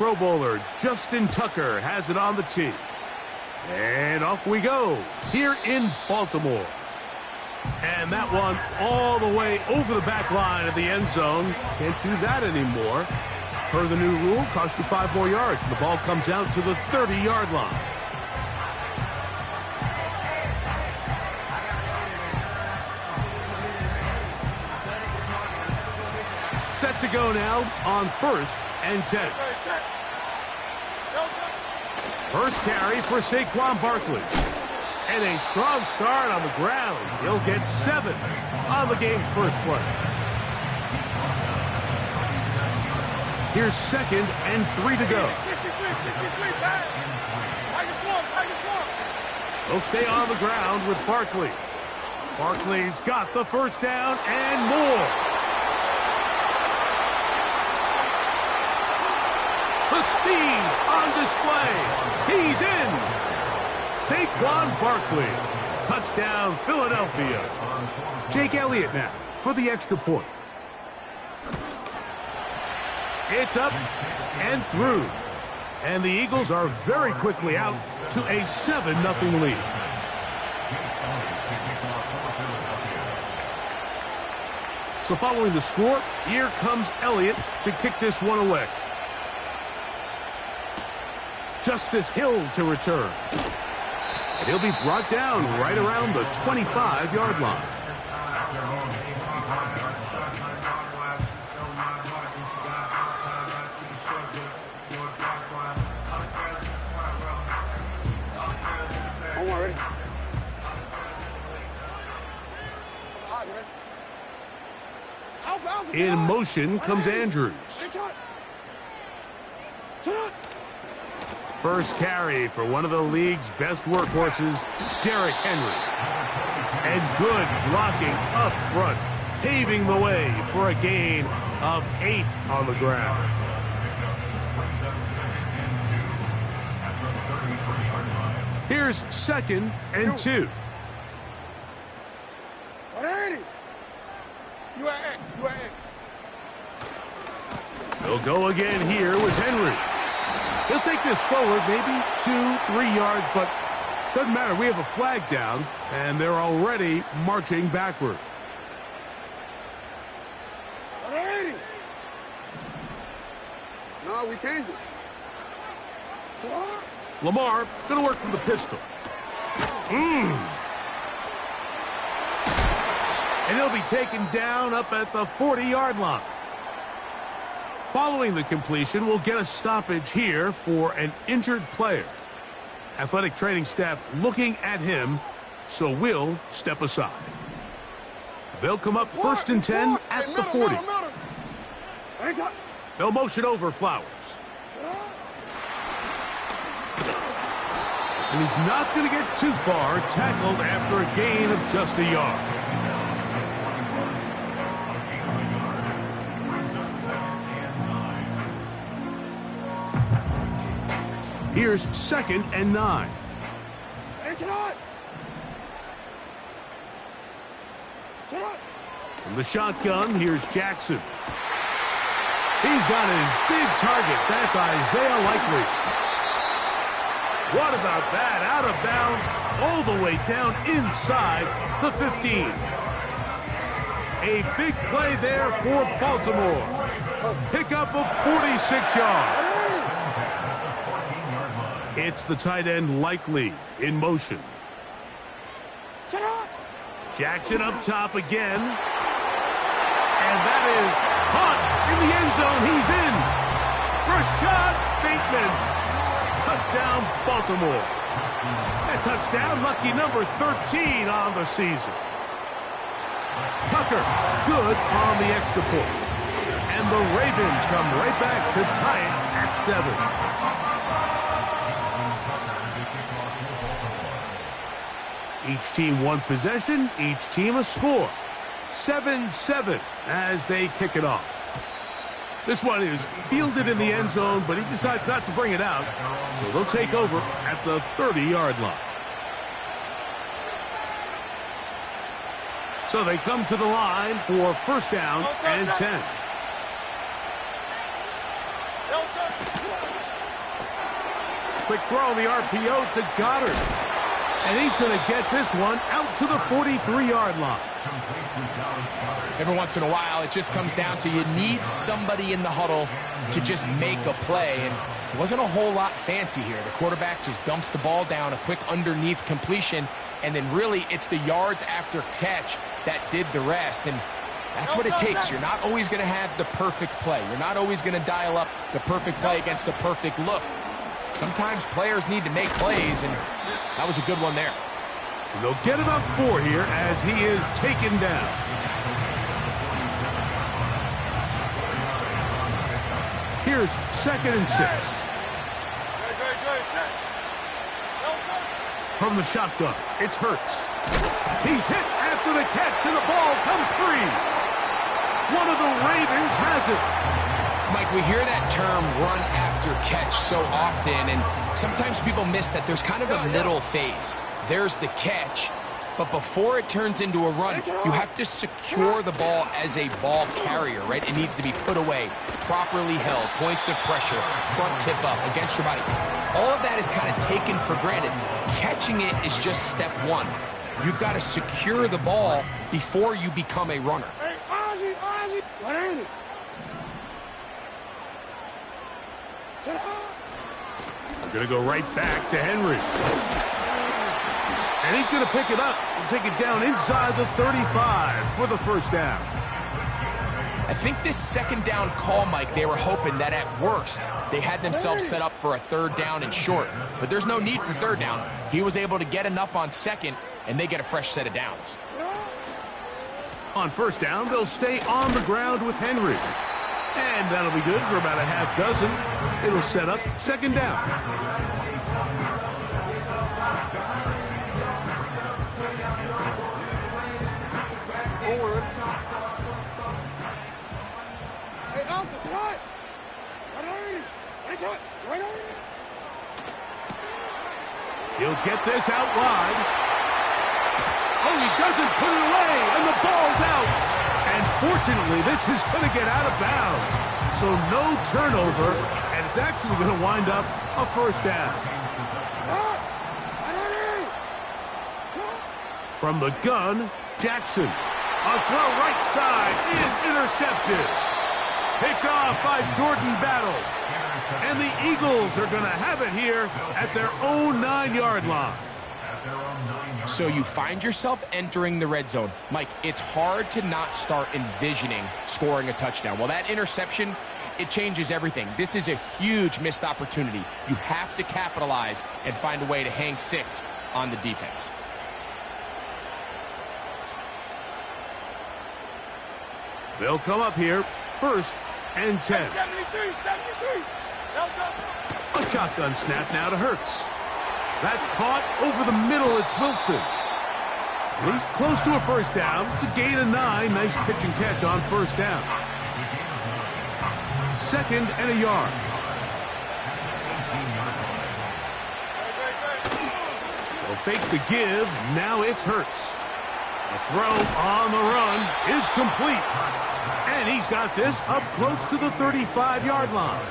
Pro Bowler Justin Tucker has it on the tee. And off we go here in Baltimore. And that one all the way over the back line of the end zone. Can't do that anymore. Per the new rule, cost you 5 more yards. And the ball comes out to the 30-yard line. Set to go now on 1st and 10. First carry for Saquon Barkley. And a strong start on the ground. He'll get 7 on the game's first play. Here's 2nd and 3 to go. They'll stay on the ground with Barkley. Barkley's got the first down and more. The speed on display. He's in. Saquon Barkley. Touchdown, Philadelphia. Jake Elliott now for the extra point. It's up and through. And the Eagles are very quickly out to a 7-0 lead. So following the score, here comes Elliott to kick this one away. Justice Hill to return. And he'll be brought down right around the 25-yard line. In motion comes Andrews. First carry for one of the league's best workhorses, Derrick Henry. And good blocking up front, paving the way for a gain of 8 on the ground. Here's 2nd and 2. They'll go again here with Henry. He'll take this forward, maybe 2-3 yards, but doesn't matter. We have a flag down, and they're already marching backward. No, we changed it. Lamar going to work from the pistol. And he'll be taken down up at the 40-yard line. Following the completion, we'll get a stoppage here for an injured player. Athletic training staff looking at him, so we'll step aside. They'll come up 1st and 10 at the 40. They'll motion over Flowers. And he's not going to get too far, tackled after a gain of just a yard. Here's 2nd and 9. From the shotgun, here's Jackson. He's got his big target. That's Isaiah Likely. What about that? Out of bounds, all the way down inside the 15. A big play there for Baltimore. Pickup of 46 yards. It's the tight end Likely in motion. Jackson up top again. And that is caught in the end zone. He's in. Rashad Bateman. Touchdown, Baltimore. A touchdown, lucky number 13 on the season. Tucker, good on the extra point. And the Ravens come right back to tie it at 7. Each team one possession, each team a score. 7-7 as they kick it off. This one is fielded in the end zone, but he decides not to bring it out. So they'll take over at the 30-yard line. So they come to the line for 1st down and 10. Quick throw on the RPO to Goddard. And he's going to get this one out to the 43-yard line. Every once in a while, it just comes down to you need somebody in the huddle to just make a play. And it wasn't a whole lot fancy here. The quarterback just dumps the ball down, a quick underneath completion, and then really it's the yards after catch that did the rest. And that's what it takes. You're not always going to have the perfect play. You're not always going to dial up the perfect play against the perfect look. Sometimes players need to make plays, and that was a good one there. And they'll get about 4 here as he is taken down. Here's 2nd and 6. From the shotgun, it's Hurts. He's hit after the catch, and the ball comes free. One of the Ravens has it. Mike, we hear that term run after catch so often, and sometimes people miss that there's kind of a middle phase. There's the catch, but before it turns into a run, you have to secure the ball as a ball carrier, right? It needs to be put away, properly held, points of pressure, front tip up against your body. All of that is kind of taken for granted. Catching it is just step one. You've got to secure the ball before you become a runner. We're going to go right back to Henry. And he's going to pick it up and take it down inside the 35 for the first down. I think this 2nd down call, Mike, they were hoping that at worst they had themselves set up for a 3rd down and short. But there's no need for 3rd down. He was able to get enough on 2nd, and they get a fresh set of downs. On 1st down, they'll stay on the ground with Henry. And that'll be good for about a half dozen. It'll set up 2nd down. He'll get this out wide. Oh, he doesn't put it away, and the ball's out. And fortunately, this is going to get out of bounds. So no turnover, and it's actually going to wind up a 1st down. From the gun, Jackson. A throw right side is intercepted. Picked off by Jordan Battle. And the Eagles are going to have it here at their own 9-yard line. So you find yourself entering the red zone. Mike, it's hard to not start envisioning scoring a touchdown. Well, that interception, it changes everything. This is a huge missed opportunity. You have to capitalize and find a way to hang 6 on the defense. They'll come up here, 1st and 10. A shotgun snap now to Hurts. That's caught over the middle. It's Wilson. And he's close to a 1st down to gain a 9. Nice pitch and catch on 1st down. 2nd and a yard. They'll fake the give. Now it's Hurts. The throw on the run is complete. And he's got this up close to the 35-yard line.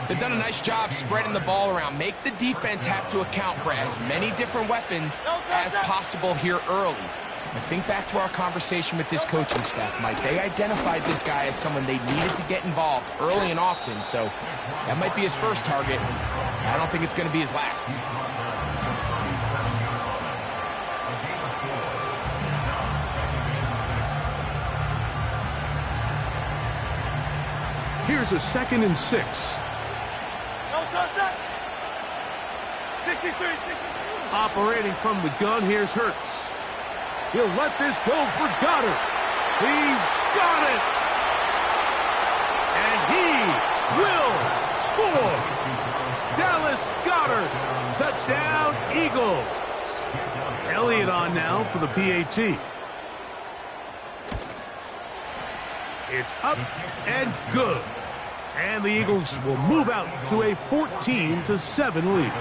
They've done a nice job spreading the ball around. Make the defense have to account for as many different weapons as possible here early. I think back to our conversation with this coaching staff, Mike. They identified this guy as someone they needed to get involved early and often, so that might be his first target. I don't think it's going to be his last. Here's a 2nd and 6. Operating from the gun, here's Hurts. He'll let this go for Goddard. He's got it. And he will score. Dallas Goddard. Touchdown, Eagles. Elliott on now for the PAT. It's up and good. And the Eagles will move out to a 14-7 lead.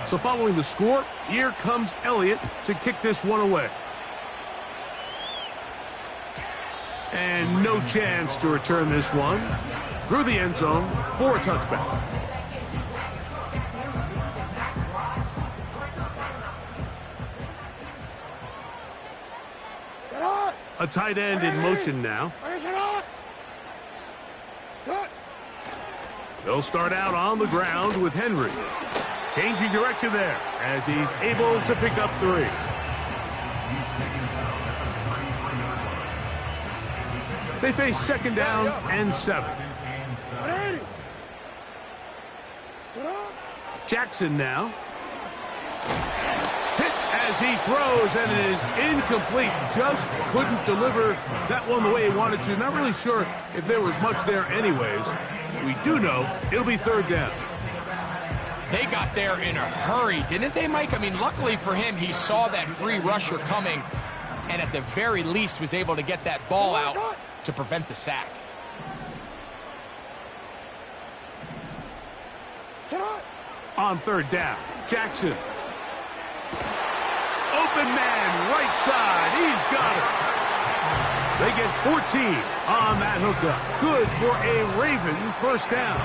So following the score, here comes Elliott to kick this one away. And no chance to return this one through the end zone for a touchback. A tight end in motion now. They'll start out on the ground with Henry. Changing direction there as he's able to pick up 3. They face second down and 7. Jackson now. Hit as he throws, and it is incomplete. Just couldn't deliver that one the way he wanted to. Not really sure if there was much there anyways. We do know it'll be third down. They got there in a hurry, didn't they, Mike? I mean, luckily for him, he saw that free rusher coming and at the very least was able to get that ball out to prevent the sack. On third down, Jackson. Open man, right side. He's got it. They get 14 on that hookup. Good for a Raven first down.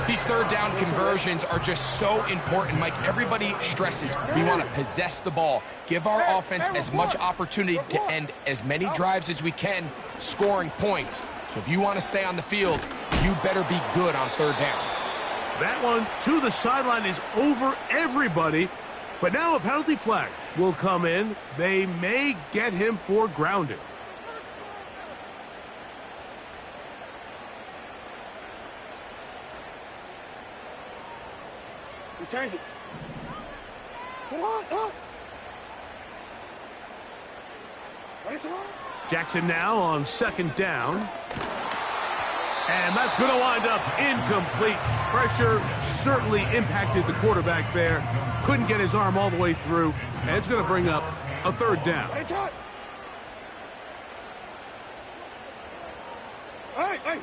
These third down conversions are just so important, Mike. Everybody stresses we want to possess the ball, give our offense as much opportunity to end as many drives as we can, scoring points. So if you want to stay on the field, you better be good on third down. That one to the sideline is over everybody, but now a penalty flag will come in. They may get him for grounding. Change it. Come on, come on. Jackson now on second down. And that's going to wind up incomplete. Pressure certainly impacted the quarterback there. Couldn't get his arm all the way through. And it's going to bring up a third down. Hey.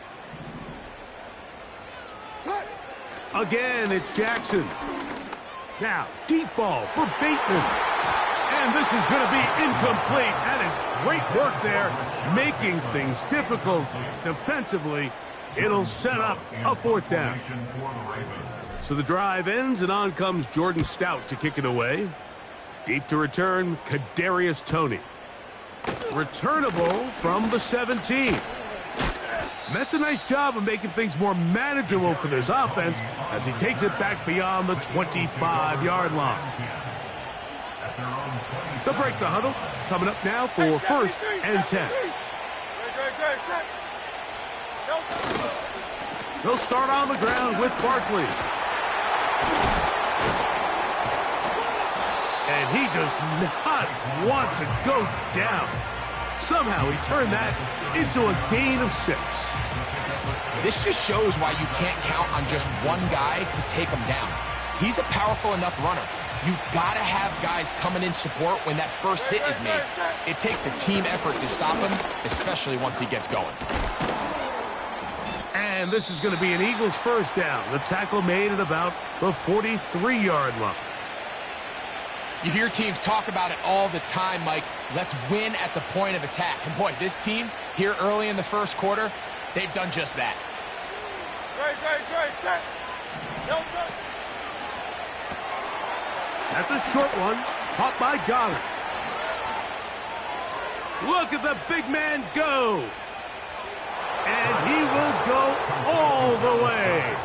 Again, it's Jackson. Now, deep ball for Bateman. And this is going to be incomplete. That is great work there, making things difficult defensively. It'll set up a fourth down. So the drive ends, and on comes Jordan Stout to kick it away. Deep to return, Kadarius Toney. Returnable from the 17. And that's a nice job of making things more manageable for this offense as he takes it back beyond the 25-yard line. They'll break the huddle. Coming up now for first and 10. They'll start on the ground with Barkley. And he does not want to go down. Somehow he turned that into a gain of 6. This just shows why you can't count on just one guy to take him down. He's a powerful enough runner. You gotta have guys coming in support when that first hit is made. It takes a team effort to stop him, especially once he gets going. And this is going to be an Eagles first down. The tackle made at about the 43-yard line. You hear teams talk about it all the time, Mike. Let's win at the point of attack. And boy, this team here early in the first quarter, they've done just that. That's a short one, caught by Goddard. Look at the big man go. And he will go all the way.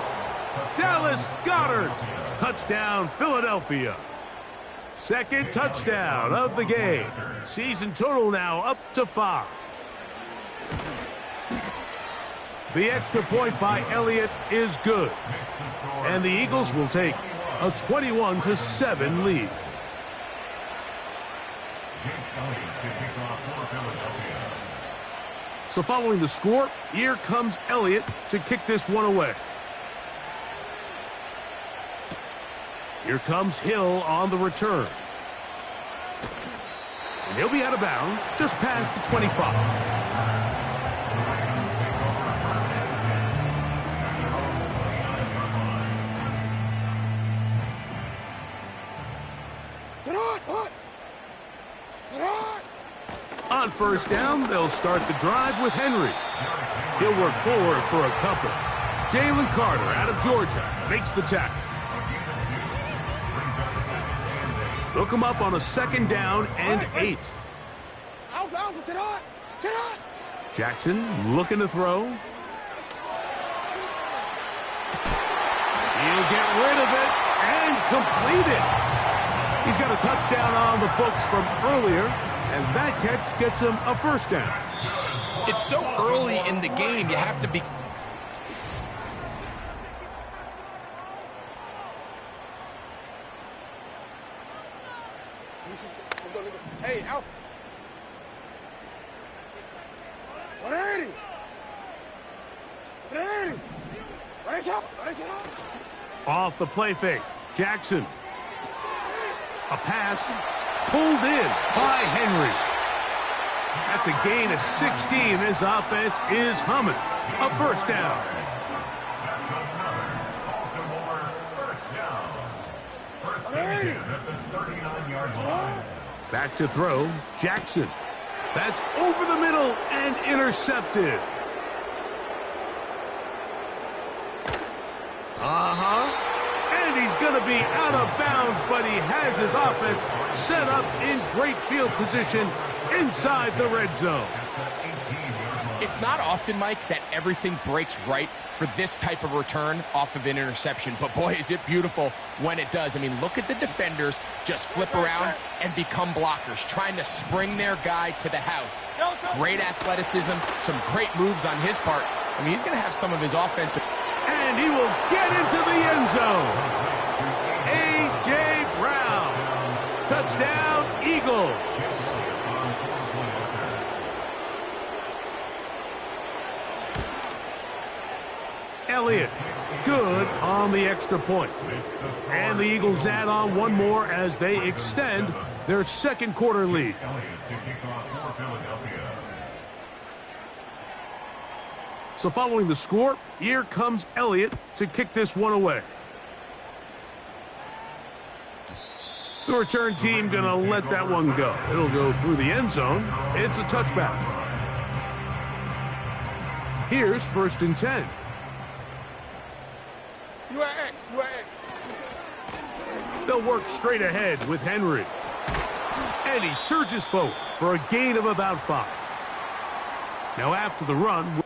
Dallas Goedert. Touchdown, Philadelphia. Second touchdown of the game. Season total now up to 5. The extra point by Elliott is good. And the Eagles will take a 21-7 lead. So following the score, here comes Elliott to kick this one away. Here comes Hill on the return. And he'll be out of bounds just past the 25. On first down, they'll start the drive with Henry. He'll work forward for a couple. Jalen Carter out of Georgia makes the tackle. They'll come up on a second down and 8. Jackson looking to throw. He'll get rid of it and complete it. He's got a touchdown on the books from earlier, and that catch gets him a first down. It's so early in the game, you have to be... Hey, Alpha. 180. 180. Off the play fake, Jackson. A pass pulled in by Henry. That's a gain of 16. This offense is humming. A first down. Back to throw, Jackson. That's over the middle and intercepted. And he's going to be out of bounds, but he has his offense set up in great field position inside the red zone. It's not often, Mike, that everything breaks right for this type of return off of an interception. But, boy, is it beautiful when it does. I mean, look at the defenders just flip around and become blockers, trying to spring their guy to the house. Great athleticism, some great moves on his part. I mean, he's going to have some of his offensive... And he will get into the end zone. A.J. Brown. Touchdown, Eagles. Elliott, good on the extra point. And the Eagles add on one more as they extend their second quarter lead. So following the score, here comes Elliott to kick this one away. The return team going to let that one go. It'll go through the end zone. It's a touchback. Here's 1st and 10. You are X. They'll work straight ahead with Henry. And he surges forward for a gain of about 5. Now after the run...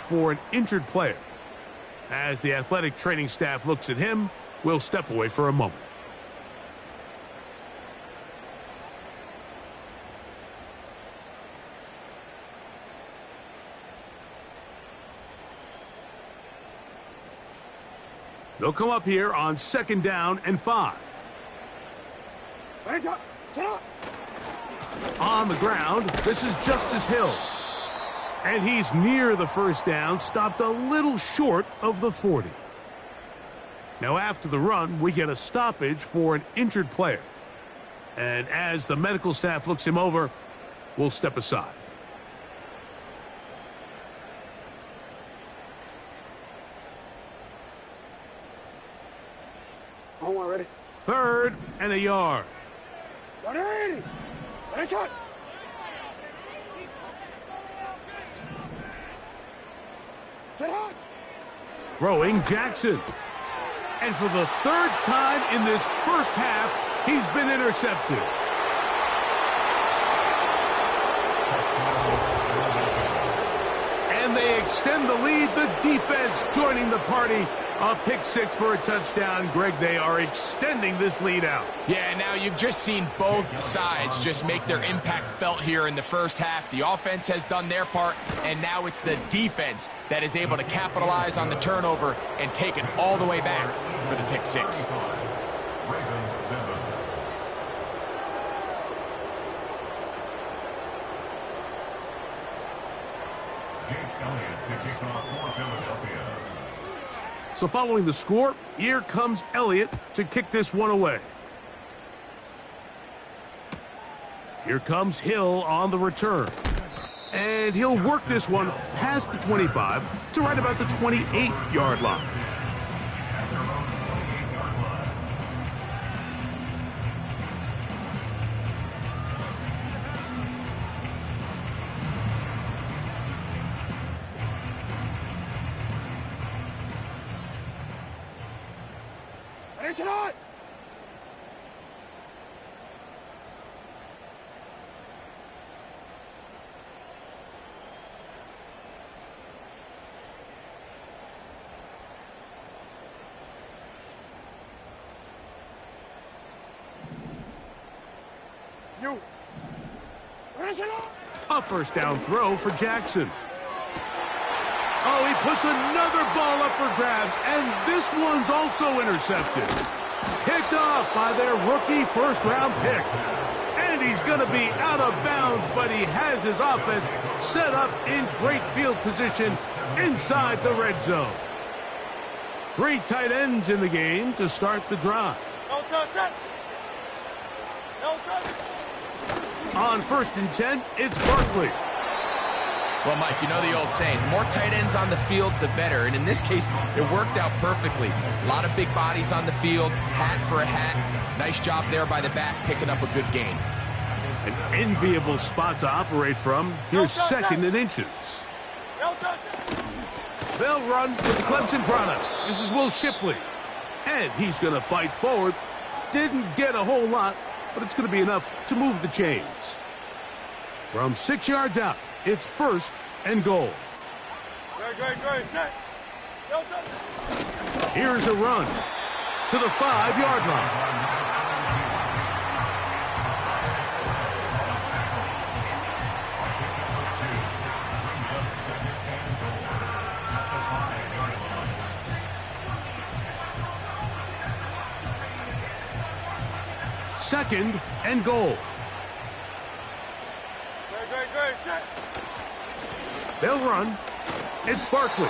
for an injured player. As the athletic training staff looks at him, we'll step away for a moment. They'll come up here on 2nd down and 5. On the ground, this is Justice Hill. And he's near the first down, stopped a little short of the 40. Now after the run, we get a stoppage for an injured player. And as the medical staff looks him over, will step aside. Hold on, ready? 3rd and a yard. Ready? Ready, shot. Set hot. Throwing Jackson. And for the 3rd time in this first half, he's been intercepted. And they extend the lead. The defense joining the party. A pick 6 for a touchdown. Greg, they are extending this lead out. Yeah, now you've just seen both sides just make their impact felt here in the first half. The offense has done their part, and now it's the defense that is able to capitalize on the turnover and take it all the way back for the pick 6. So following the score, here comes Elliott to kick this one away. Here comes Hill on the return. And he'll work this one past the 25 to right about the 28-yard line. Ready, shot. You. Ready, shot. A first down throw for Jackson. Oh, he puts another ball up for grabs, and this one's also intercepted. Picked off by their rookie first-round pick. And he's going to be out of bounds, but he has his offense set up in great field position inside the red zone. 3 tight ends in the game to start the drive. No touch it. No touch. On 1st and 10, it's Barkley. Well, Mike, you know the old saying, the more tight ends on the field, the better. And in this case, it worked out perfectly. A lot of big bodies on the field, hat for a hat. Nice job there by the back, picking up a good gain. An enviable spot to operate from. Here's 2nd and inches. No touch. They'll run with the Clemson product. This is Will Shipley. And he's going to fight forward. Didn't get a whole lot, but it's going to be enough to move the chains. From 6 yards out, it's 1st and goal. Great. Set. No touch. Here's a run to the 5-yard line. Second and goal. Great. Set. They'll run. It's Barkley.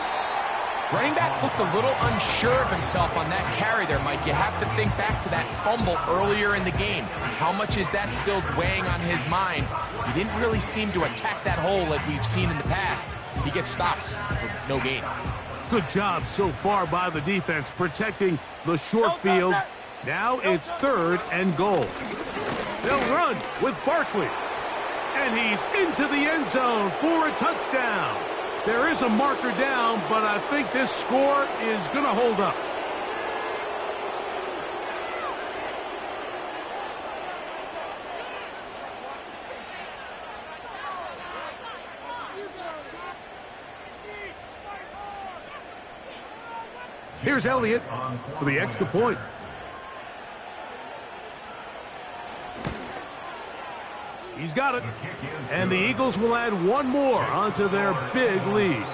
Running back looked a little unsure of himself on that carry there, Mike. You have to think back to that fumble earlier in the game. How much is that still weighing on his mind? He didn't really seem to attack that hole like we've seen in the past. He gets stopped for no gain. Good job so far by the defense protecting the short field. Now it's 3rd and goal. They'll run with Barkley. And he's into the end zone for a touchdown. There is a marker down, but I think this score is going to hold up. Here's Elliott for the extra point. He's got it. And the Eagles will add one more onto their big lead.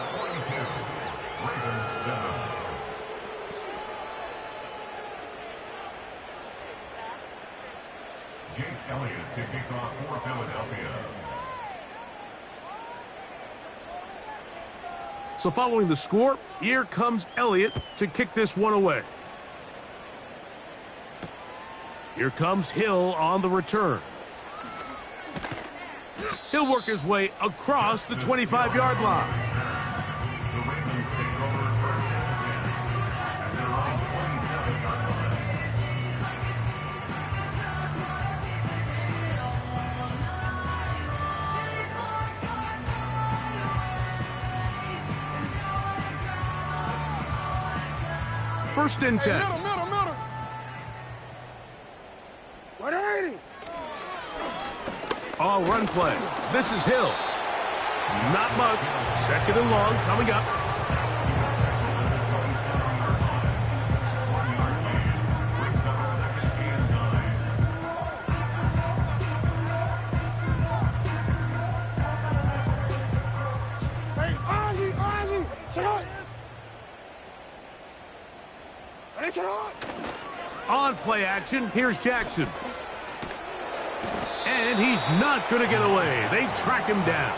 Jake Elliott to kick off for Philadelphia. So following the score, here comes Elliott to kick this one away. Here comes Hill on the return. He'll work his way across the 25-yard line. The Ravens take over first and 10 at their own 27-yard line. First and 10. Middle. 180. All run play. This is Hill. Not much. Second and long coming up. Hey, Ozzy. Check out. Ready, check out. On play action, here's Jackson. And he's not going to get away. They track him down.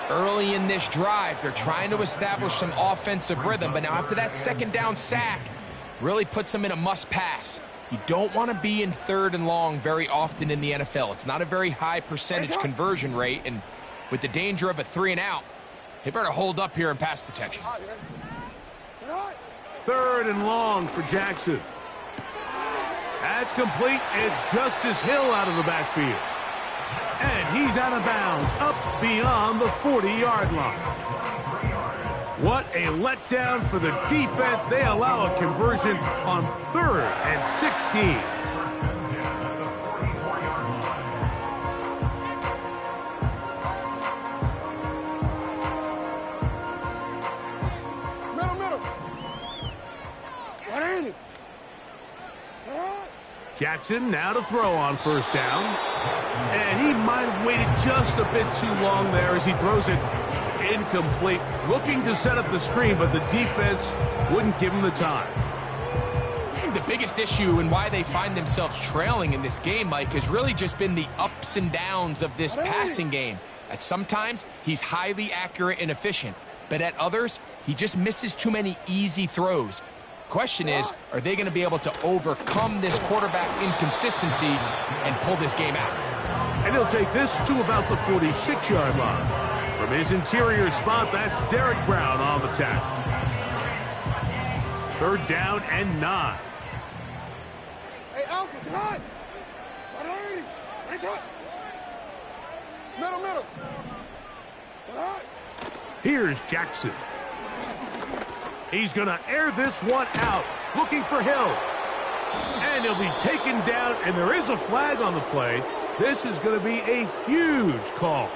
Early in this drive, they're trying to establish some offensive rhythm, but now after that second down sack, really puts them in a must-pass. You don't want to be in third and long very often in the NFL. It's not a very high percentage conversion rate, and with the danger of a 3-and-out, they better hold up here in pass protection. Third and long for Jackson. That's complete. It's Justice Hill out of the backfield. And he's out of bounds, up beyond the 40-yard line. What a letdown for the defense. They allow a conversion on 3rd and 16. Middle. 180. Jackson now to throw on first down. And he might have waited just a bit too long there as he throws it incomplete. Looking to set up the screen, but the defense wouldn't give him the time. I think the biggest issue and why they find themselves trailing in this game, Mike, has really just been the ups and downs of this passing game. At sometimes, he's highly accurate and efficient, but at others, he just misses too many easy throws. Question is, are they going to be able to overcome this quarterback inconsistency and pull this game out? And he'll take this to about the 46-yard line. From his interior spot, that's Derek Brown on the tackle. 3rd down and 9. Hey, Alpha, it's hot. 180. Nice hot. Middle. Hot. Here's Jackson. He's going to air this one out, looking for Hill. And he'll be taken down, and there is a flag on the play. This is going to be a huge call.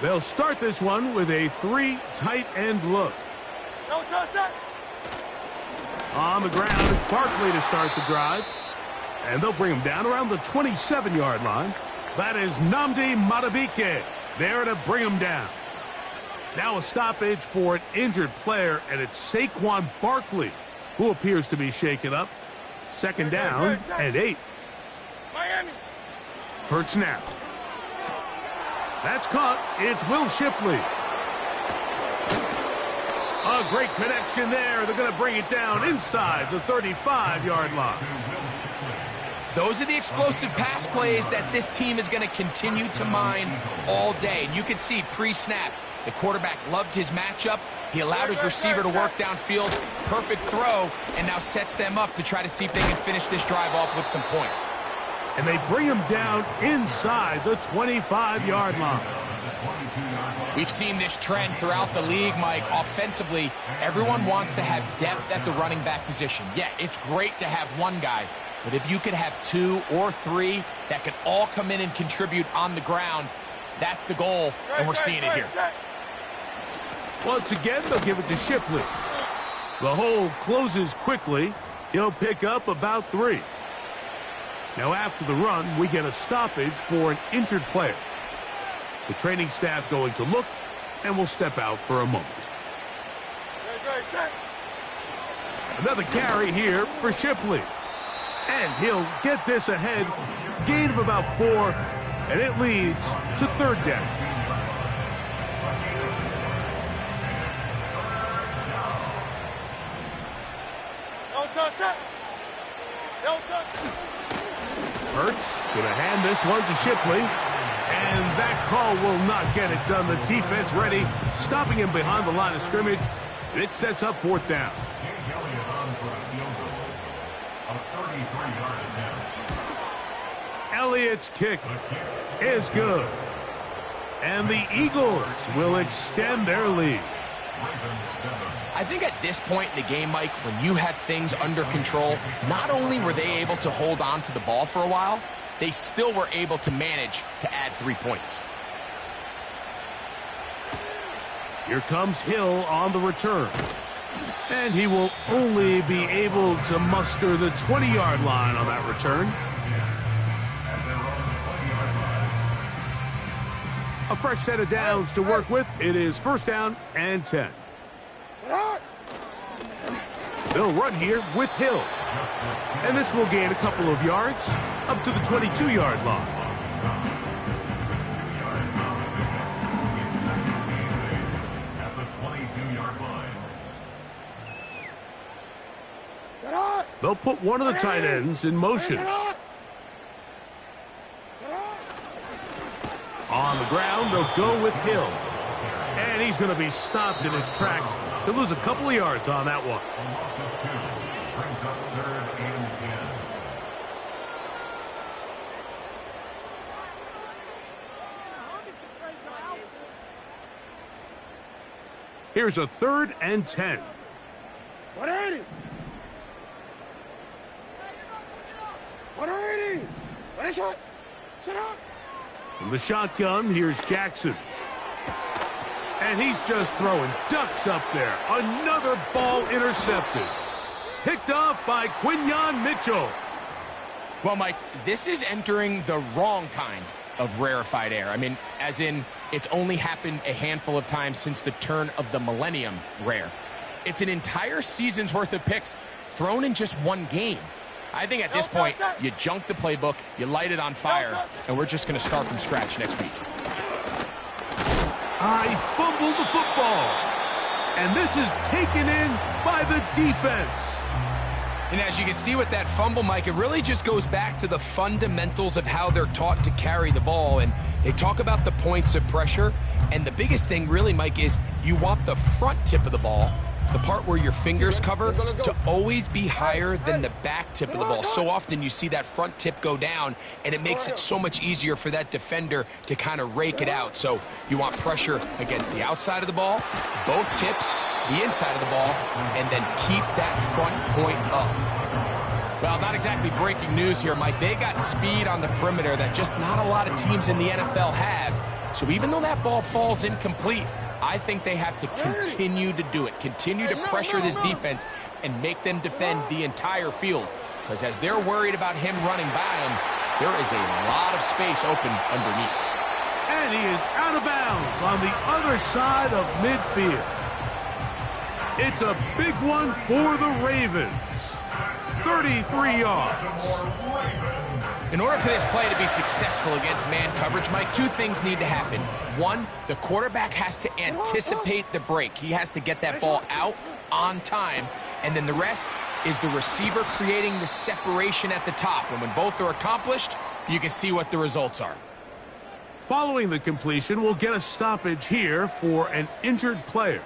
They'll start this one with a 3 tight end look. No touch that. On the ground, it's Barkley to start the drive. And they'll bring him down around the 27-yard line. That is Nnamdi Madubuike there to bring him down. Now a stoppage for an injured player, and it's Saquon Barkley who appears to be shaken up. 2nd down and 8. Miami. Hurts now. That's caught. It's Will Shipley. A great connection there. They're going to bring it down inside the 35-yard line. Those are the explosive pass plays that this team is going to continue to mine all day. And you can see pre-snap, the quarterback loved his matchup. He allowed his receiver to work downfield. Perfect throw, and now sets them up to try to see if they can finish this drive off with some points. And they bring him down inside the 25-yard line. We've seen this trend throughout the league, Mike. Offensively, everyone wants to have depth at the running back position. Yeah, it's great to have one guy, but if you could have 2 or 3 that could all come in and contribute on the ground, that's the goal, and we're seeing it here. Once again, they'll give it to Shipley. The hole closes quickly. He'll pick up about 3. Now after the run, we get a stoppage for an injured player. The training staff going to look, and will step out for a moment. Another carry here for Shipley. And he'll get this ahead. Gain of about 4, and it leads to 3rd down. Hurts going to hand this one to Shipley. And that call will not get it done. The defense ready, stopping him behind the line of scrimmage. It sets up fourth down. Elliott's kick is good. And the Eagles will extend their lead. I think at this point in the game, Mike, when you have things under control, not only were they able to hold on to the ball for a while, they still were able to manage to add 3 points. Here comes Hill on the return. And he will only be able to muster the 20-yard line on that return. A fresh set of downs to work with. It is first down and 10. They'll run here with Hill. And this will gain a couple of yards up to the 22-yard line. At the 22-yard line. They'll put one of the tight ends in motion. On the ground, they'll go with Hill. And he's going to be stopped in his tracks. He'll lose a couple of yards on that one. Brings up third and 10. Here's a 3rd and 10. 180. 180. Ready, shot. Sit up. From the shotgun, here's Jackson. And he's just throwing ducks up there. Another ball intercepted. Picked off by Quinyon Mitchell. Well, Mike, this is entering the wrong kind of rarefied air. I mean, as in, it's only happened a handful of times since the turn of the millennium rare. It's an entire season's worth of picks thrown in just one game. I think at this point, you junk the playbook, you light it on fire, and we're just going to start from scratch next week. I fumbled the football. And this is taken in by the defense. And as you can see with that fumble, Mike, it really just goes back to the fundamentals of how they're taught to carry the ball. And they talk about the points of pressure. And the biggest thing really, Mike, is you want the front tip of the ball, the part where your fingers cover, to always be higher than the back tip of the ball. So often you see that front tip go down, and it makes it so much easier for that defender to kind of rake it out. So you want pressure against the outside of the ball, both tips, the inside of the ball, and then keep that front point up. Well, not exactly breaking news here, Mike. They got speed on the perimeter that just not a lot of teams in the NFL have. So even though that ball falls incomplete, I think they have to continue to do it, continue to pressure this defense and make them defend the entire field. Because as they're worried about him running by them, there is a lot of space open underneath. And he is out of bounds on the other side of midfield. It's a big one for the Ravens. 33 yards. In order for this play to be successful against man coverage, Mike, two things need to happen. One, the quarterback has to anticipate the break. He has to get that ball out on time. And then the rest is the receiver creating the separation at the top. And when both are accomplished, you can see what the results are. Following the completion, we'll get a stoppage here for an injured player.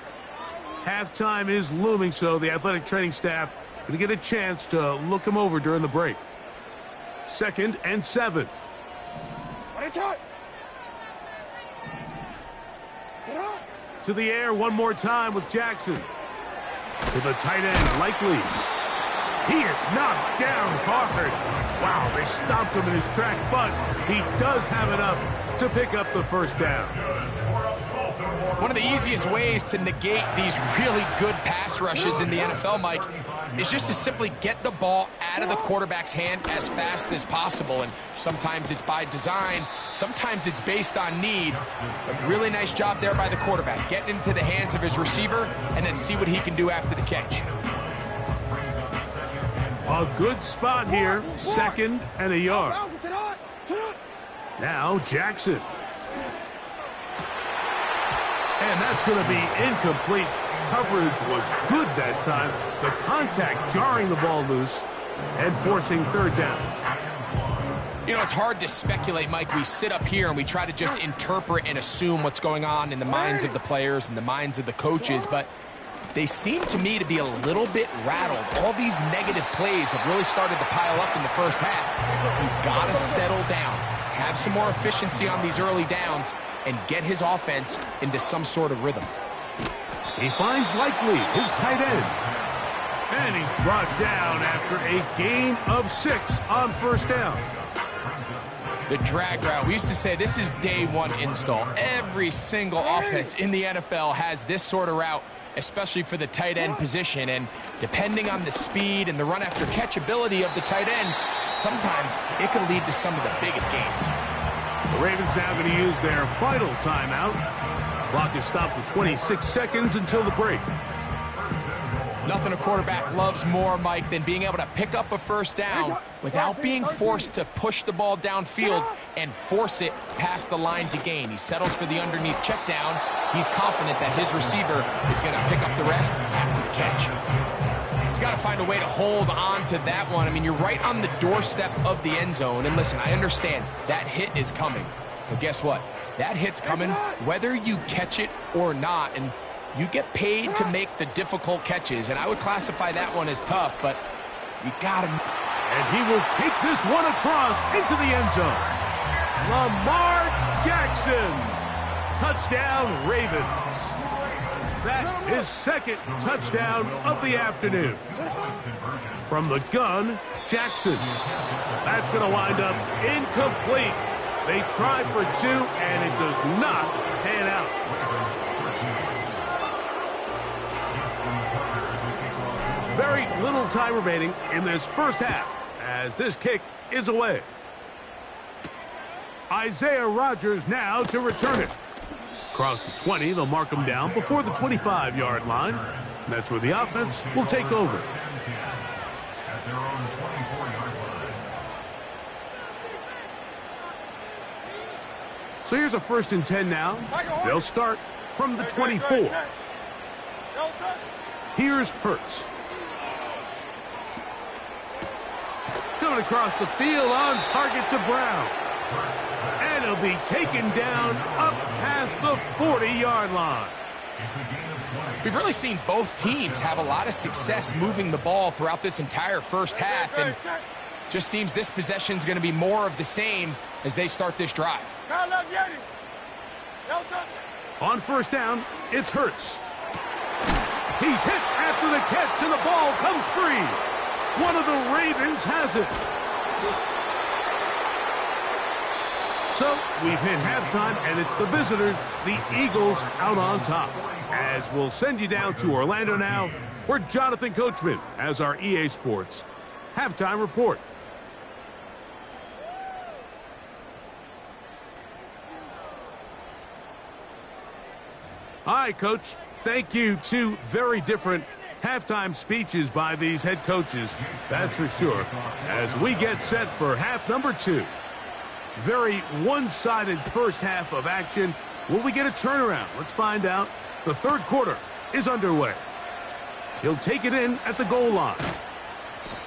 Halftime is looming, so the athletic training staff going to get a chance to look him over during the break. 2nd and 7. To the air one more time with Jackson. To the tight end, Likely. He is knocked down hard. Wow, they stopped him in his tracks, but he does have enough to pick up the first down. One of the easiest ways to negate these really good pass rushes in the NFL, Mike, is just to simply get the ball out of the quarterback's hand as fast as possible. And sometimes it's by design, sometimes it's based on need. A really nice job there by the quarterback, getting into the hands of his receiver and then see what he can do after the catch. A good spot here, 2nd and a yard. Now Jackson. And that's going to be incomplete. Coverage was good that time. The contact jarring the ball loose and forcing 3rd down. You know, it's hard to speculate, Mike. We sit up here and we try to just interpret and assume what's going on in the minds of the players and the minds of the coaches, but they seem to me to be a little bit rattled. All these negative plays have really started to pile up in the first half. He's got to settle down, have some more efficiency on these early downs, and get his offense into some sort of rhythm. He finds Likely, his tight end. And he's brought down after a gain of 6 on first down. The drag route. We used to say this is day one install. Every single offense in the NFL has this sort of route, especially for the tight end position. And depending on the speed and the run after catch ability of the tight end, sometimes it can lead to some of the biggest gains. The Ravens now going to use their final timeout. Clock is stopped with 26 seconds until the break. Nothing a quarterback loves more, Mike, than being able to pick up a first down without being forced to push the ball downfield and force it past the line to gain. He settles for the underneath check down. He's confident that his receiver is going to pick up the rest after the catch. He's got to find a way to hold on to that one. I mean, you're right on the doorstep of the end zone. And listen, I understand that hit is coming. But guess what? That hit's coming whether you catch it or not. And you get paid to make the difficult catches, and I would classify that one as tough, but you got him. And he will take this one across into the end zone. Lamar Jackson. Touchdown, Ravens. That is second touchdown of the afternoon. From the gun, Jackson. That's going to wind up incomplete. They tried for 2, and it does not pan out. Very little time remaining in this first half as this kick is away. Isaiah Rodgers now to return it. Across the 20, they'll mark him down before the 25-yard line. And that's where the offense will take over. At their own 24-yard line. So here's a 1st and 10 now. They'll start from the 24. Here's Hurts. Coming across the field on target to Brown. And he'll be taken down up past the 40-yard line. We've really seen both teams have a lot of success moving the ball throughout this entire first half, and just seems this possession is going to be more of the same as they start this drive. On first down, it's Hurts. He's hit after the catch, and the ball comes free. One of the Ravens has it. So we've hit halftime, and it's the visitors, the Eagles, out on top. As we'll send you down to Orlando now, where Jonathan Coachman has our EA Sports halftime report. Hi, Coach. Thank you. 2 very different halftime speeches by these head coaches, that's for sure, as we get set for half number 2. Very one-sided first half of action. Will we get a turnaround? Let's find out. The third quarter is underway. He'll take it in at the goal line.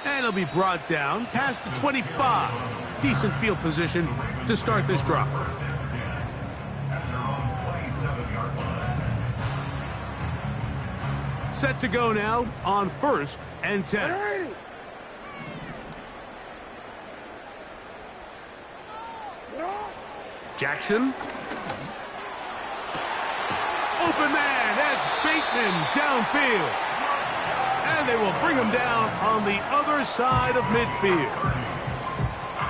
And he'll be brought down past the 25. Decent field position to start this drive. Set to go now on 1st and 10. Jackson. Open man, that's Bateman downfield. And they will bring him down on the other side of midfield.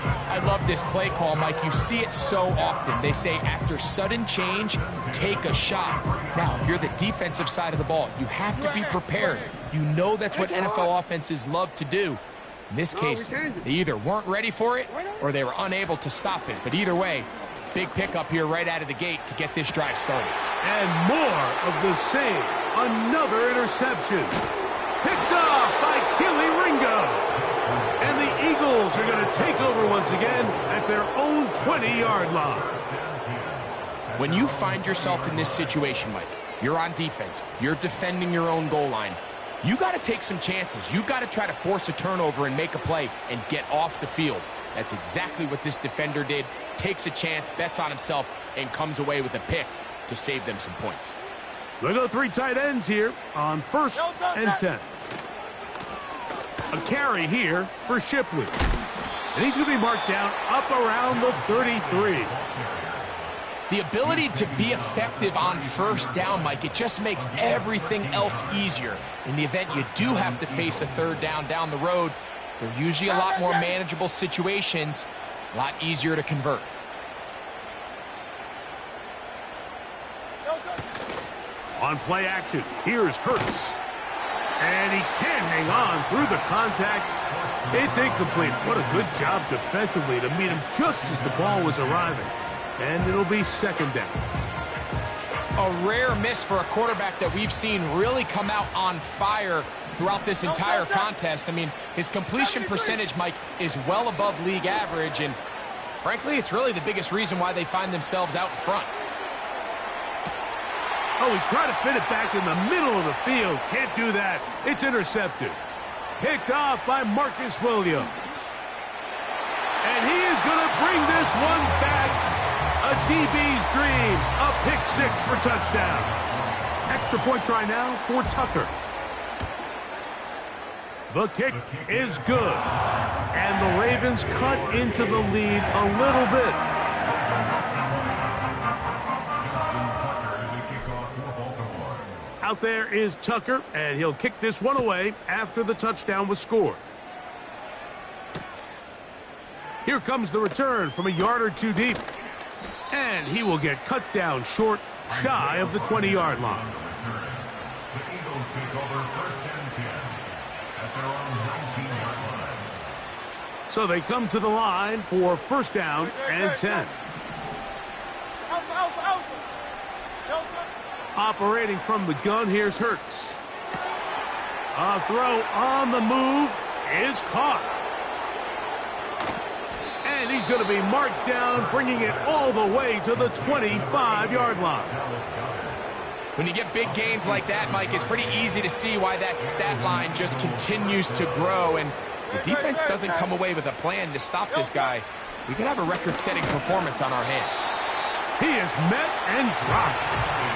I love this play call, Mike. You see it so often. They say after sudden change, take a shot. Now, if you're the defensive side of the ball, you have to be prepared. You know that's what NFL offenses love to do. In this case, they either weren't ready for it or they were unable to stop it. But either way, big pickup here right out of the gate to get this drive started. And more of the same. Another interception. Picked off by Keely Ringo. And the Eagles are going to take over once again at their own 20-yard line. When you find yourself in this situation, Mike, you're on defense, you're defending your own goal line, you got to take some chances. You got to try to force a turnover and make a play and get off the field. That's exactly what this defender did. Takes a chance, bets on himself, and comes away with a pick to save them some points. We'll go 3 tight ends here on 1st and 10. A carry here for Shipley. And he's going to be marked down up around the 33. The ability to be effective on 1st down, Mike, it just makes everything else easier. In the event you do have to face a 3rd down the road, they're usually a lot more manageable situations, a lot easier to convert. On play action, here's Hurts. And he can't hang on through the contact. It's incomplete. What a good job defensively to meet him just as the ball was arriving. And it'll be 2nd down. A rare miss for a quarterback that we've seen really come out on fire throughout this entire contest. I mean, his completion percentage, Mike, is well above league average. And frankly, it's really the biggest reason why they find themselves out in front. Oh, he tried to fit it back in the middle of the field. Can't do that. It's intercepted. Picked off by Marcus Williams. And he is going to bring this one back. A DB's dream. A pick 6 for touchdown. Extra point try now for Tucker. The kick is good. And the Ravens cut into the lead a little bit. Out there is Tucker, and he'll kick this one away after the touchdown was scored. Here comes the return from a yard or 2 deep. And he will get cut down short, shy of the 20-yard line. The Eagles take over 1st and 10 at their own 19-yard line. So they come to the line for 1st down and 10. Operating from the gun, here's Hurts. A throw on the move is caught. And he's going to be marked down, bringing it all the way to the 25-yard line. When you get big gains like that, Mike, it's pretty easy to see why that stat line just continues to grow. And the defense doesn't come away with a plan to stop this guy. We could have a record-setting performance on our hands. He is met and dropped.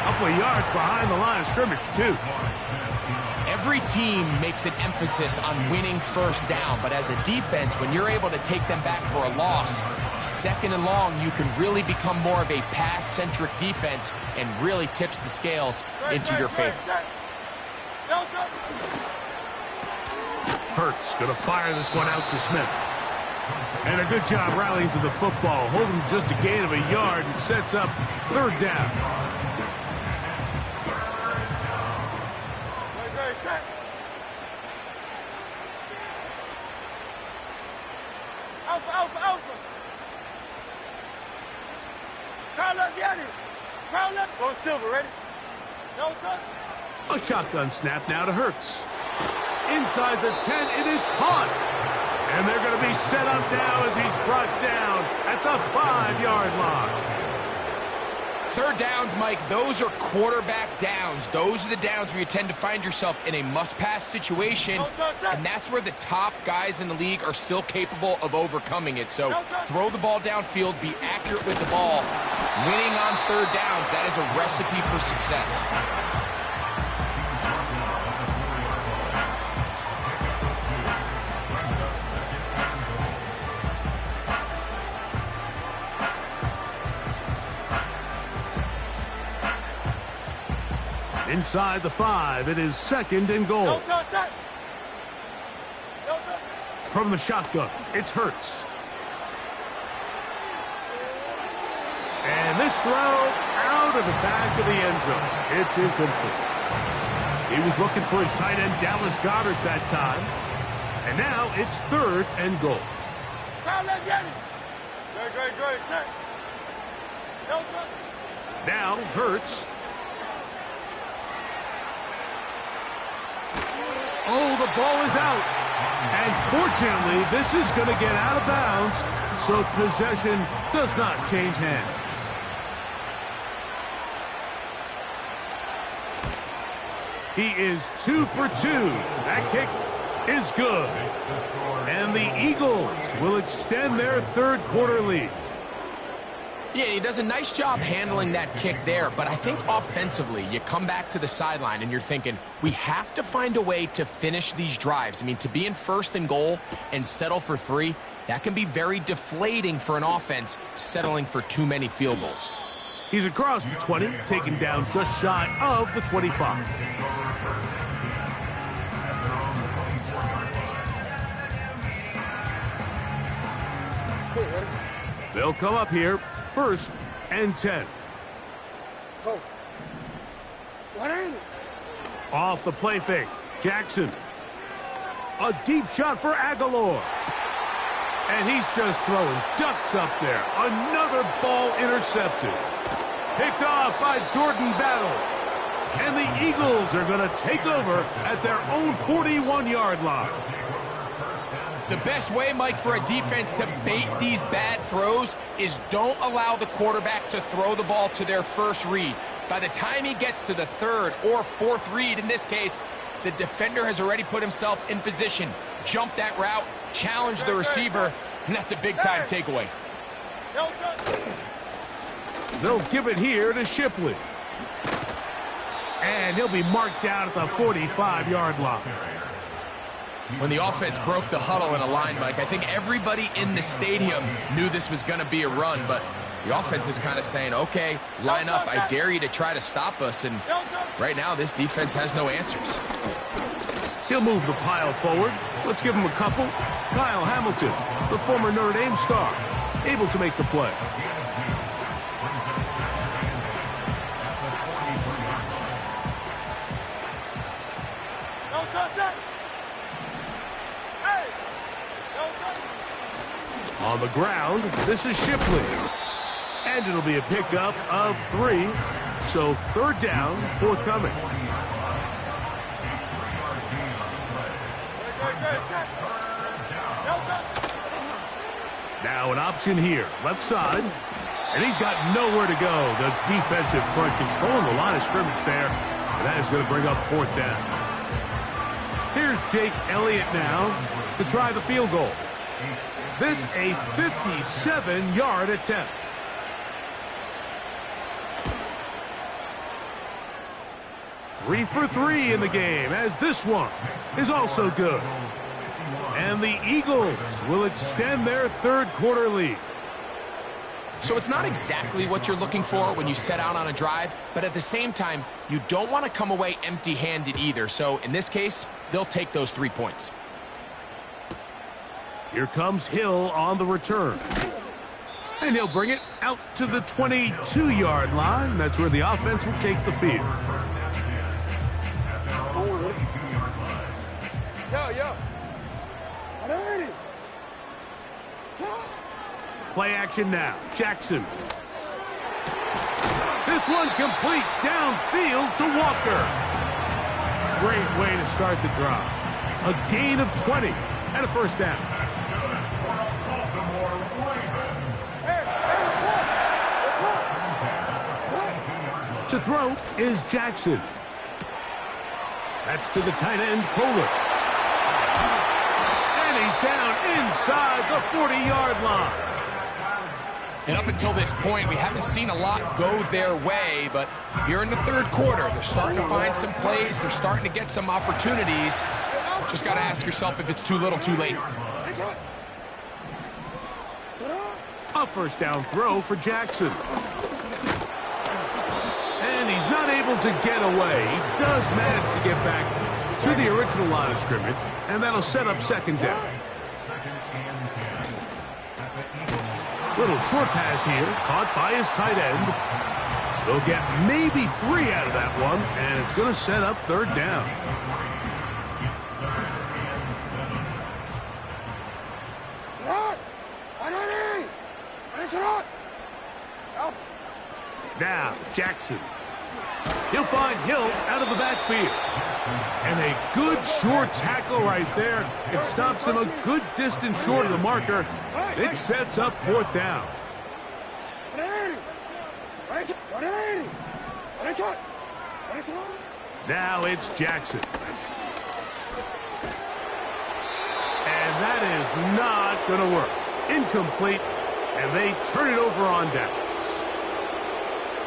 A couple of yards behind the line of scrimmage, too. Every team makes an emphasis on winning 1st down, but as a defense, when you're able to take them back for a loss, 2nd and long, you can really become more of a pass-centric defense and really tips the scales into your favor. Hurts going to fire this one out to Smith. And a good job rallying to the football, holding just a gain of a yard and sets up 3rd down. A shotgun snap now to Hurts. Inside the 10, it is caught. And they're going to be set up now as he's brought down at the 5-yard line. 3rd downs, Mike, those are quarterback downs. Those are the downs where you tend to find yourself in a must-pass situation, and that's where the top guys in the league are still capable of overcoming it. So throw the ball downfield, be accurate with the ball. Winning on 3rd downs, that is a recipe for success. Inside the 5, it is 2nd and goal. From the shotgun, it's Hurts. And this throw out of the back of the end zone. It's incomplete. He was looking for his tight end, Dallas Goedert, that time. And now it's 3rd and goal. Now Hurts. Oh, the ball is out. And fortunately, this is going to get out of bounds, so possession does not change hands. He is 2 for 2. That kick is good. And the Eagles will extend their third quarter lead. Yeah, he does a nice job handling that kick there, but I think offensively, you come back to the sideline and you're thinking, we have to find a way to finish these drives. I mean, to be in first and goal and settle for 3, that can be very deflating for an offense settling for too many field goals. He's across the 20, taken down just shy of the 25. They'll come up here, 1st and 10. Go. Off the play fake, Jackson. A deep shot for Aguilar. And he's just throwing ducks up there. Another ball intercepted. Picked off by Jordan Battle. And the Eagles are going to take over at their own 41-yard line. The best way, Mike, for a defense to bait these bad throws is don't allow the quarterback to throw the ball to their first read. By the time he gets to the 3rd or 4th read, in this case, the defender has already put himself in position, jump that route, challenge the receiver, and that's a big-time takeaway. They'll give it here to Shipley. And he'll be marked down at the 45-yard line. When the offense broke the huddle in a line, Mike, I think everybody in the stadium knew this was going to be a run, but the offense is kind of saying, okay, line up, I dare you to try to stop us, and right now this defense has no answers. He'll move the pile forward. Let's give him a couple. Kyle Hamilton, the former Notre Dame star, able to make the play. On the ground, this is Shipley. And it'll be a pickup of 3. So 3rd down, forthcoming. Now an option here, left side. And he's got nowhere to go. The defensive front controlling the line of scrimmage there. And that is going to bring up 4th down. Here's Jake Elliott now to try the field goal. This a 57-yard attempt. Three for 3 in the game, as this one is also good. And the Eagles will extend their third quarter lead. So it's not exactly what you're looking for when you set out on a drive, but at the same time, you don't want to come away empty-handed either. So in this case, they'll take those 3 points. Here comes Hill on the return. And he'll bring it out to the 22-yard line. That's where the offense will take the field. Play action now. Jackson. This one complete downfield to Walker. Great way to start the drive. A gain of 20 and a first down. To throw is Jackson. That's to the tight end, Kohler. And he's down inside the 40-yard line. And up until this point, we haven't seen a lot go their way, but here in the third quarter, they're starting to find some plays. They're starting to get some opportunities. Just got to ask yourself if it's too little, too late. A first down throw for Jackson. And he's not able to get away. He does manage to get back to the original line of scrimmage, and that'll set up second down. Little short pass here, caught by his tight end. They'll get maybe 3 out of that one, and it's going to set up third down. Now, Jackson. He'll find Hill out of the backfield. And a good short tackle right there. It stops him a good distance short of the marker. It sets up fourth down. Now it's Jackson. And that is not going to work. Incomplete, and they turn it over on downs.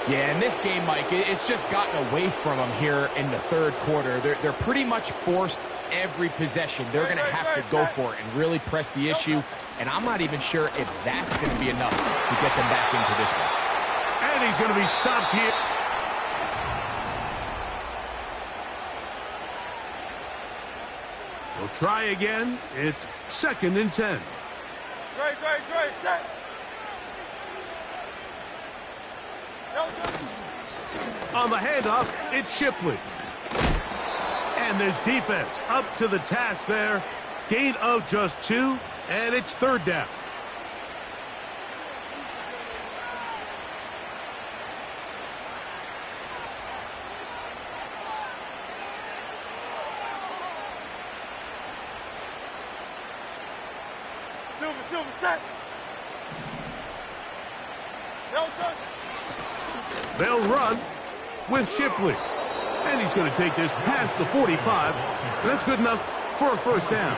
Yeah, in this game, Mike, it's just gotten away from them here in the third quarter. They're pretty much forced every possession. They're going to have to go for it and really press the issue. And I'm not even sure if that's going to be enough to get them back into this one. And he's going to be stopped here. We'll try again. It's 2nd and 10. Great, set. On the handoff, it's Shipley. And this defense up to the task there. Gain of just 2, and it's 3rd down. Silver, set. They'll run with Shipley. And he's going to take this past the 45. And that's good enough for a 1st down.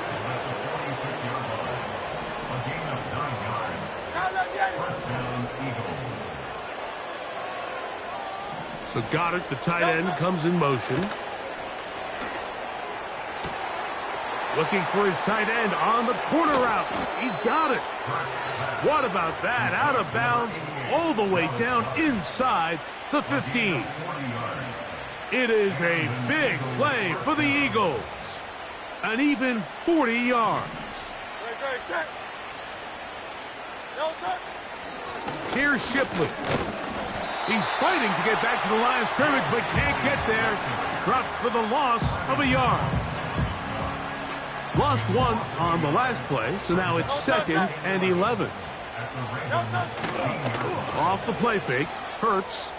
So Goddard, the tight end, comes in motion. Looking for his tight end on the corner route. He's got it. What about that? Out of bounds, all the way down inside the 15. It is a big play for the Eagles. An even 40 yards. Here's Shipley. He's fighting to get back to the line of scrimmage, but can't get there. Dropped for the loss of a yard. Lost 1 on the last play, so now it's 2nd and 11. Off the play fake, Hurts.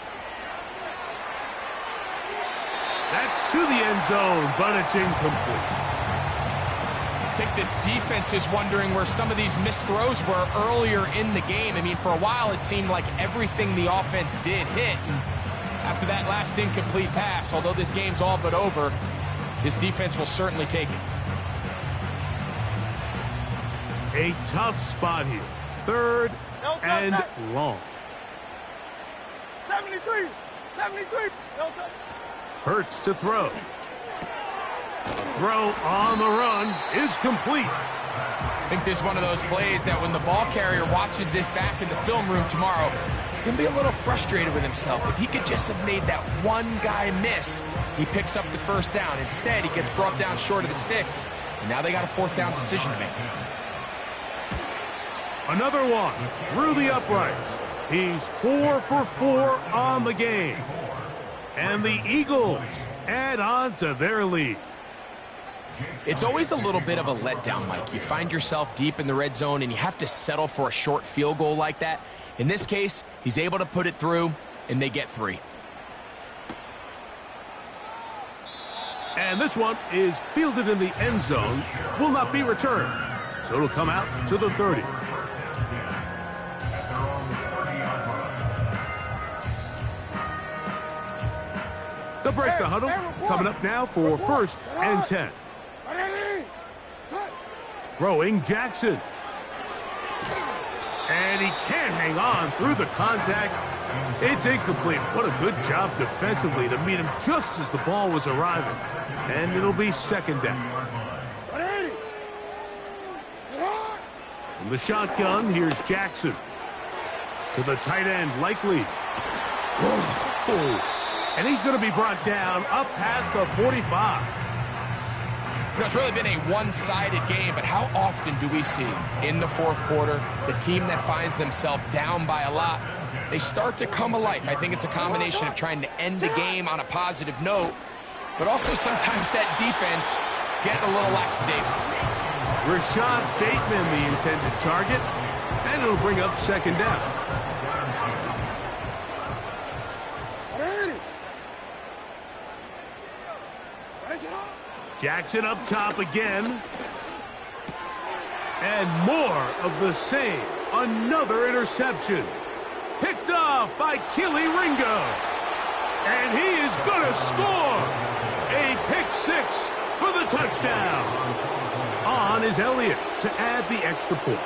That's to the end zone, but it's incomplete. I think this defense is wondering where some of these missed throws were earlier in the game. I mean, for a while, it seemed like everything the offense did hit. After that last incomplete pass, although this game's all but over, this defense will certainly take it. A tough spot here. 3rd and long. 73. Hurts to throw. Throw on the run is complete. I think this is one of those plays that when the ball carrier watches this back in the film room tomorrow, he's going to be a little frustrated with himself. If he could just have made that one guy miss, he picks up the 1st down. Instead, he gets brought down short of the sticks, and now they got a 4th down decision to make. Another one through the uprights. He's 4 for 4 on the game. And the Eagles add on to their lead. It's always a little bit of a letdown, Mike. You find yourself deep in the red zone and you have to settle for a short field goal like that. In this case, he's able to put it through, and they get 3. And this one is fielded in the end zone. Will not be returned. So it'll come out to the 30. They'll break the huddle. Coming up now for 1st and 10. Throwing Jackson. And he can't hang on through the contact. It's incomplete. What a good job defensively to meet him just as the ball was arriving. And it'll be 2nd down. From the shotgun, here's Jackson. To the tight end, Likely. And he's going to be brought down up past the 45. It's really been a one-sided game, but how often do we see in the 4th quarter the team that finds themselves down by a lot, they start to come alive? I think it's a combination of trying to end the game on a positive note, but also sometimes that defense getting a little lackadaisical. Rashad Bateman, the intended target, and it'll bring up 2nd down. Jackson up top again. And more of the same. Another interception. Picked off by Keely Ringo. And he is going to score. A pick 6 for the touchdown. On is Elliott to add the extra point.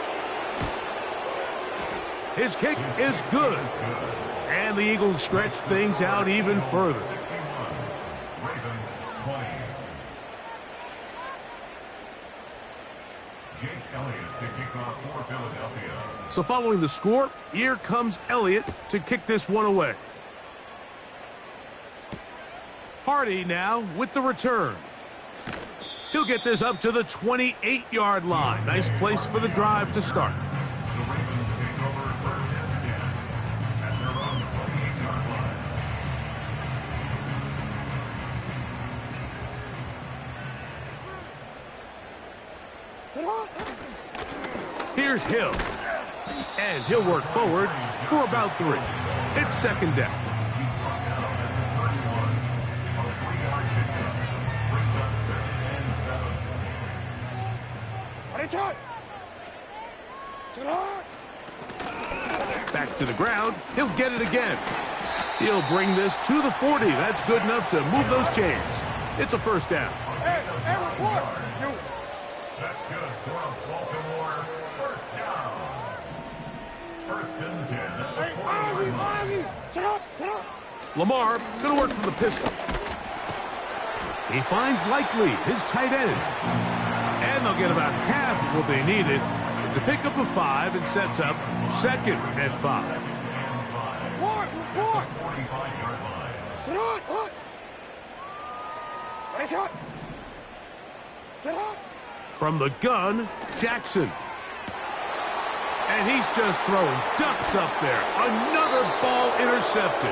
His kick is good. And the Eagles stretch things out even further. So following the score, here comes Elliott to kick this one away. Hardy now with the return. He'll get this up to the 28-yard line. Nice place for the drive to start. Here's Hill. And he'll work forward for about 3. It's second down. Back to the ground. He'll get it again. He'll bring this to the 40. That's good enough to move those chains. It's a first down. That's good for Baltimore. First down. First and 10. Lamar going to work from the pistol. He finds Likely, his tight end. And they'll get about half of what they needed. It's a pickup of 5 and sets up second and 5. From the gun, Jackson. And he's just throwing ducks up there. Another ball intercepted.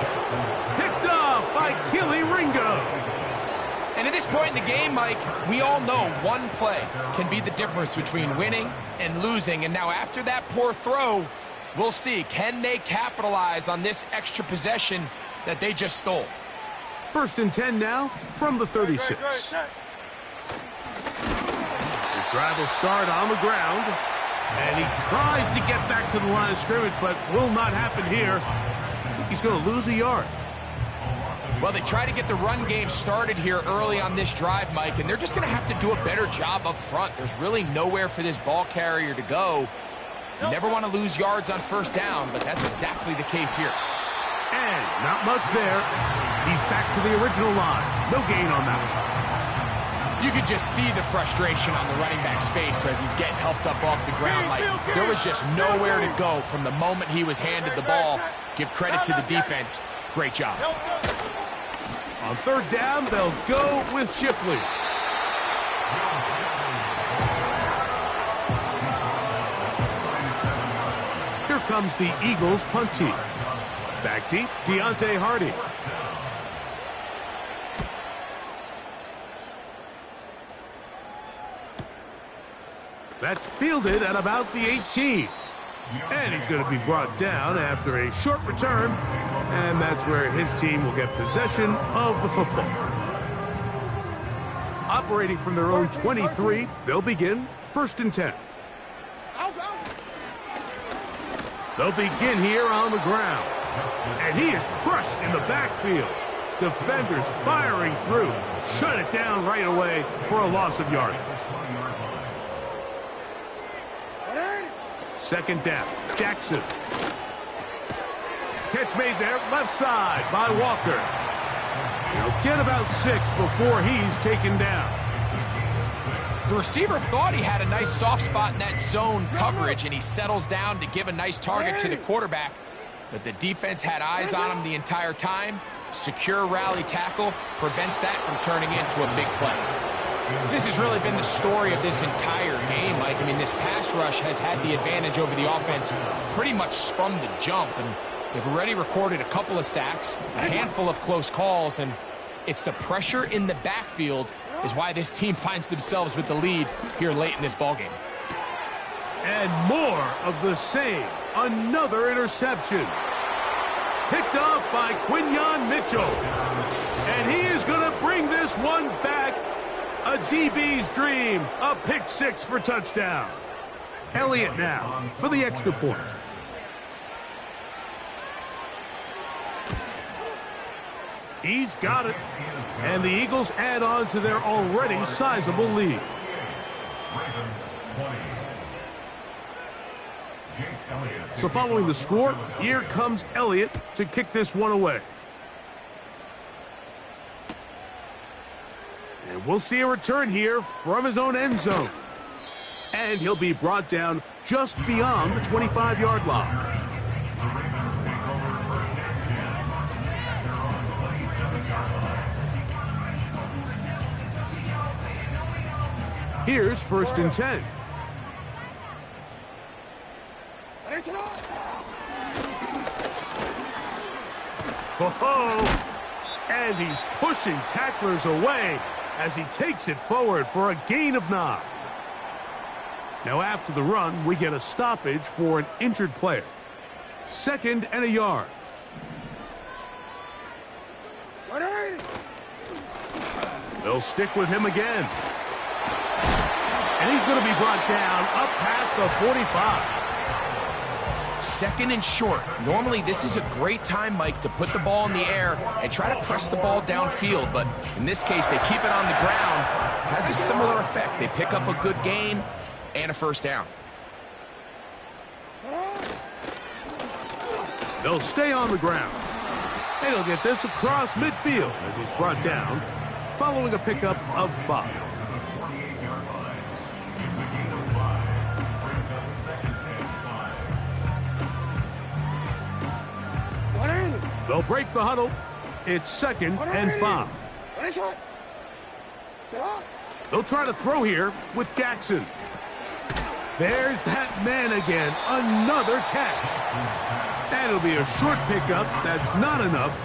Picked off by Keely Ringo. And at this point in the game, Mike, we all know one play can be the difference between winning and losing. And now after that poor throw, we'll see, can they capitalize on this extra possession that they just stole? First and 10 now from the 36. His drive will start on the ground. And he tries to get back to the line of scrimmage, but will not happen here. I think he's going to lose a yard. Well, they try to get the run game started here early on this drive, Mike, and they're just going to have to do a better job up front. There's really nowhere for this ball carrier to go. You never want to lose yards on first down, but that's exactly the case here. And not much there. He's back to the original line. No gain on that one. You could just see the frustration on the running back's face as he's getting helped up off the ground. Like, there was just nowhere to go from the moment he was handed the ball. Give credit to the defense. Great job. On third down, they'll go with Shipley. Here comes the Eagles punt team. Back deep, Deontay Hardy. That's fielded at about the 18. And he's going to be brought down after a short return. And that's where his team will get possession of the football. Operating from their own 23, they'll begin first and 10. They'll begin here on the ground. And he is crushed in the backfield. Defenders firing through. Shut it down right away for a loss of yardage. Second down, Jackson. Catch made there, left side by Walker. He'll get about 6 before he's taken down. The receiver thought he had a nice soft spot in that zone coverage, and he settles down to give a nice target to the quarterback. But the defense had eyes on him the entire time. Secure rally tackle prevents that from turning into a big play. This has really been the story of this entire game, Mike. I mean, this pass rush has had the advantage over the offense pretty much from the jump. And they've already recorded a couple of sacks, a handful of close calls, and it's the pressure in the backfield is why this team finds themselves with the lead here late in this ballgame. And more of the same. Another interception. Picked off by Quinyon Mitchell. And he is going to bring this one back. A DB's dream. A pick 6 for touchdown. Elliott now for the extra point. He's got it. And the Eagles add on to their already sizable lead. Ravens 20. Jake Elliott. So following the score, here comes Elliott to kick this one away. And we'll see a return here from his own end zone. And he'll be brought down just beyond the 25-yard line. The Ravens take over first and 10 at their own 27-yard line. Here's first and 10. Ho-ho! And he's pushing tacklers away as he takes it forward for a gain of 9. Now after the run, we get a stoppage for an injured player. 2nd and a yard. They'll stick with him again. And he's going to be brought down up past the 45. 2nd and short. Normally, this is a great time, Mike, to put the ball in the air and try to press the ball downfield. But in this case, they keep it on the ground. Has a similar effect. They pick up a good gain and a first down. They'll stay on the ground. And he'll get this across midfield as he's brought down, following a pickup of 5. They'll break the huddle. It's 2nd and 5. They'll try to throw here with Jackson. There's that man again. Another catch. And it'll be a short pickup. That's not enough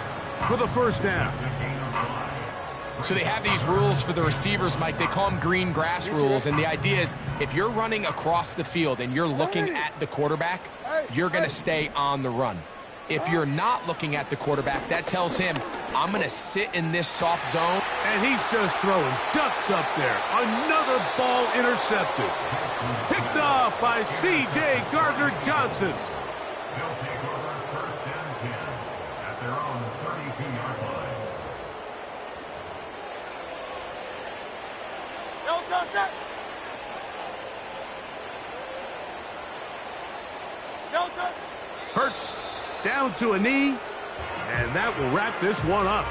for the first down. So they have these rules for the receivers, Mike. They call them green grass rules. And the idea is if you're running across the field and you're looking at the quarterback, you're going to stay on the run. If you're not looking at the quarterback, that tells him, I'm going to sit in this soft zone. And he's just throwing ducks up there. Another ball intercepted. Picked off by C.J. Gardner-Johnson. They'll take over first and 10 at their own 32-yard line. Hurts down to a knee, and that will wrap this one up.